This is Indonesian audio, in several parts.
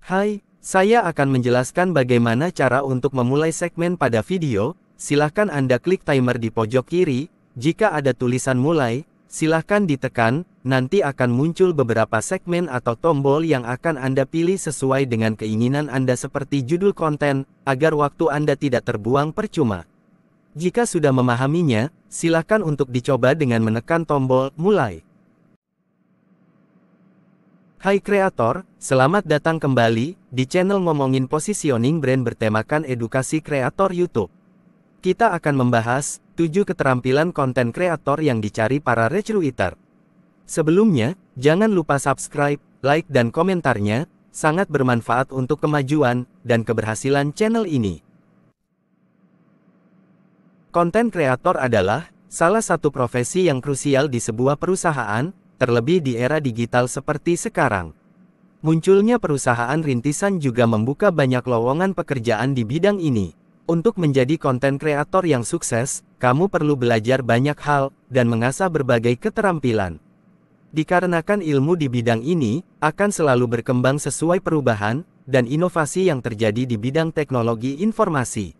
Hai, saya akan menjelaskan bagaimana cara untuk memulai segmen pada video. Silahkan Anda klik timer di pojok kiri. Jika ada tulisan mulai, silahkan ditekan, nanti akan muncul beberapa segmen atau tombol yang akan Anda pilih sesuai dengan keinginan Anda seperti judul konten, agar waktu Anda tidak terbuang percuma. Jika sudah memahaminya, silahkan untuk dicoba dengan menekan tombol mulai. Hai kreator, selamat datang kembali di channel Ngomongin Positioning Brand bertemakan edukasi kreator YouTube. Kita akan membahas 7 keterampilan konten kreator yang dicari para recruiter. Sebelumnya, jangan lupa subscribe, like dan komentarnya, sangat bermanfaat untuk kemajuan dan keberhasilan channel ini. Konten kreator adalah salah satu profesi yang krusial di sebuah perusahaan, terlebih di era digital seperti sekarang. Munculnya perusahaan rintisan juga membuka banyak lowongan pekerjaan di bidang ini. Untuk menjadi konten kreator yang sukses, kamu perlu belajar banyak hal dan mengasah berbagai keterampilan. Dikarenakan ilmu di bidang ini akan selalu berkembang sesuai perubahan dan inovasi yang terjadi di bidang teknologi informasi.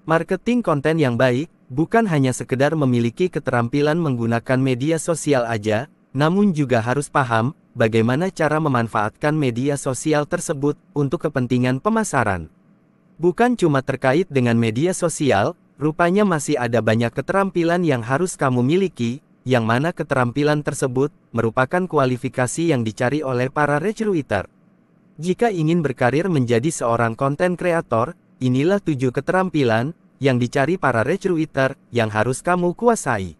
Marketing konten yang baik bukan hanya sekedar memiliki keterampilan menggunakan media sosial aja, namun juga harus paham bagaimana cara memanfaatkan media sosial tersebut untuk kepentingan pemasaran. Bukan cuma terkait dengan media sosial, rupanya masih ada banyak keterampilan yang harus kamu miliki, yang mana keterampilan tersebut merupakan kualifikasi yang dicari oleh para recruiter. Jika ingin berkarir menjadi seorang konten kreator, inilah 7 keterampilan yang dicari para recruiter yang harus kamu kuasai.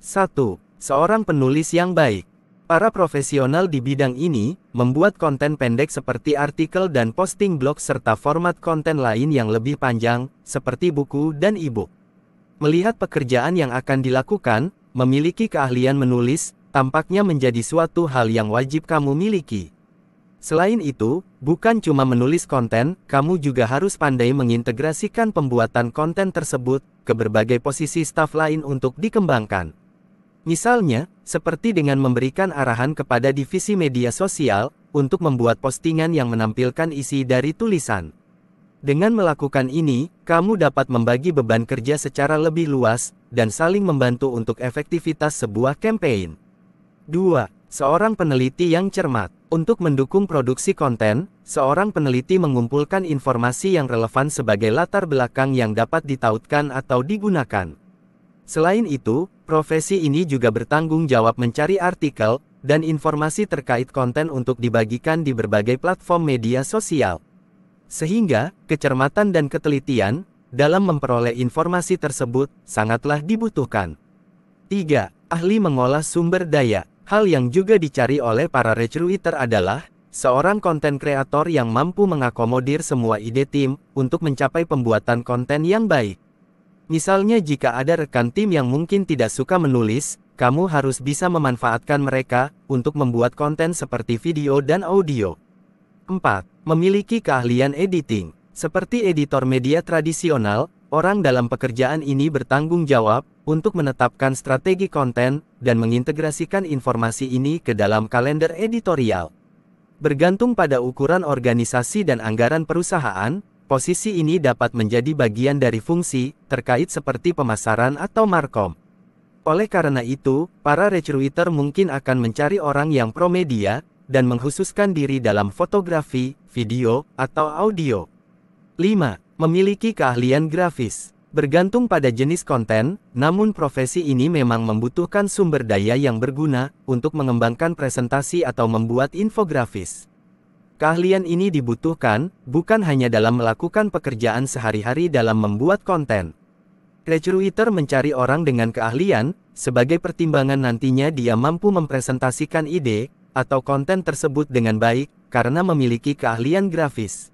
1. Seorang penulis yang baik. Para profesional di bidang ini membuat konten pendek seperti artikel dan posting blog serta format konten lain yang lebih panjang, seperti buku dan e-book. Melihat pekerjaan yang akan dilakukan, memiliki keahlian menulis, tampaknya menjadi suatu hal yang wajib kamu miliki. Selain itu, bukan cuma menulis konten, kamu juga harus pandai mengintegrasikan pembuatan konten tersebut ke berbagai posisi staf lain untuk dikembangkan. Misalnya, seperti dengan memberikan arahan kepada divisi media sosial untuk membuat postingan yang menampilkan isi dari tulisan. Dengan melakukan ini, kamu dapat membagi beban kerja secara lebih luas dan saling membantu untuk efektivitas sebuah campaign. 2. Seorang peneliti yang cermat. Untuk mendukung produksi konten, seorang peneliti mengumpulkan informasi yang relevan sebagai latar belakang yang dapat ditautkan atau digunakan. Selain itu, profesi ini juga bertanggung jawab mencari artikel dan informasi terkait konten untuk dibagikan di berbagai platform media sosial. Sehingga, kecermatan dan ketelitian dalam memperoleh informasi tersebut sangatlah dibutuhkan. 3. Ahli mengolah sumber daya. Hal yang juga dicari oleh para recruiter adalah seorang konten kreator yang mampu mengakomodir semua ide tim untuk mencapai pembuatan konten yang baik. Misalnya jika ada rekan tim yang mungkin tidak suka menulis, kamu harus bisa memanfaatkan mereka untuk membuat konten seperti video dan audio. 4. Memiliki keahlian editing. Seperti editor media tradisional, orang dalam pekerjaan ini bertanggung jawab untuk menetapkan strategi konten dan mengintegrasikan informasi ini ke dalam kalender editorial. Bergantung pada ukuran organisasi dan anggaran perusahaan, posisi ini dapat menjadi bagian dari fungsi terkait seperti pemasaran atau markom. Oleh karena itu, para recruiter mungkin akan mencari orang yang pro media dan mengkhususkan diri dalam fotografi, video, atau audio. 5. Memiliki keahlian grafis. Bergantung pada jenis konten, namun profesi ini memang membutuhkan sumber daya yang berguna untuk mengembangkan presentasi atau membuat infografis. Keahlian ini dibutuhkan bukan hanya dalam melakukan pekerjaan sehari-hari dalam membuat konten. Recruiter mencari orang dengan keahlian, sebagai pertimbangan nantinya dia mampu mempresentasikan ide atau konten tersebut dengan baik, karena memiliki keahlian grafis.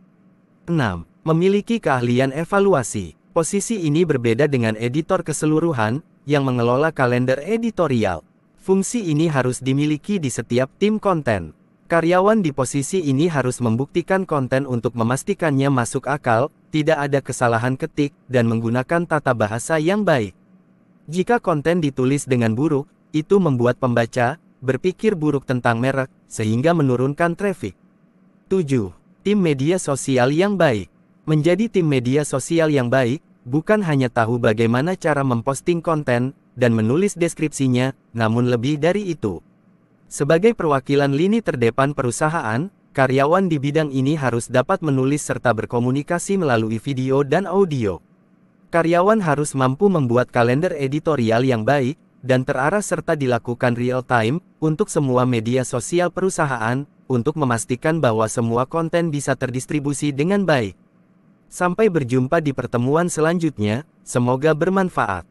6. Memiliki keahlian evaluasi. Posisi ini berbeda dengan editor keseluruhan, yang mengelola kalender editorial. Fungsi ini harus dimiliki di setiap tim konten. Karyawan di posisi ini harus membuktikan konten untuk memastikannya masuk akal, tidak ada kesalahan ketik, dan menggunakan tata bahasa yang baik. Jika konten ditulis dengan buruk, itu membuat pembaca berpikir buruk tentang merek, sehingga menurunkan traffic. 7. Tim media sosial yang baik. Menjadi tim media sosial yang baik, bukan hanya tahu bagaimana cara memposting konten, dan menulis deskripsinya, namun lebih dari itu. Sebagai perwakilan lini terdepan perusahaan, karyawan di bidang ini harus dapat menulis serta berkomunikasi melalui video dan audio. Karyawan harus mampu membuat kalender editorial yang baik, dan terarah serta dilakukan real-time, untuk semua media sosial perusahaan, untuk memastikan bahwa semua konten bisa terdistribusi dengan baik. Sampai berjumpa di pertemuan selanjutnya, semoga bermanfaat.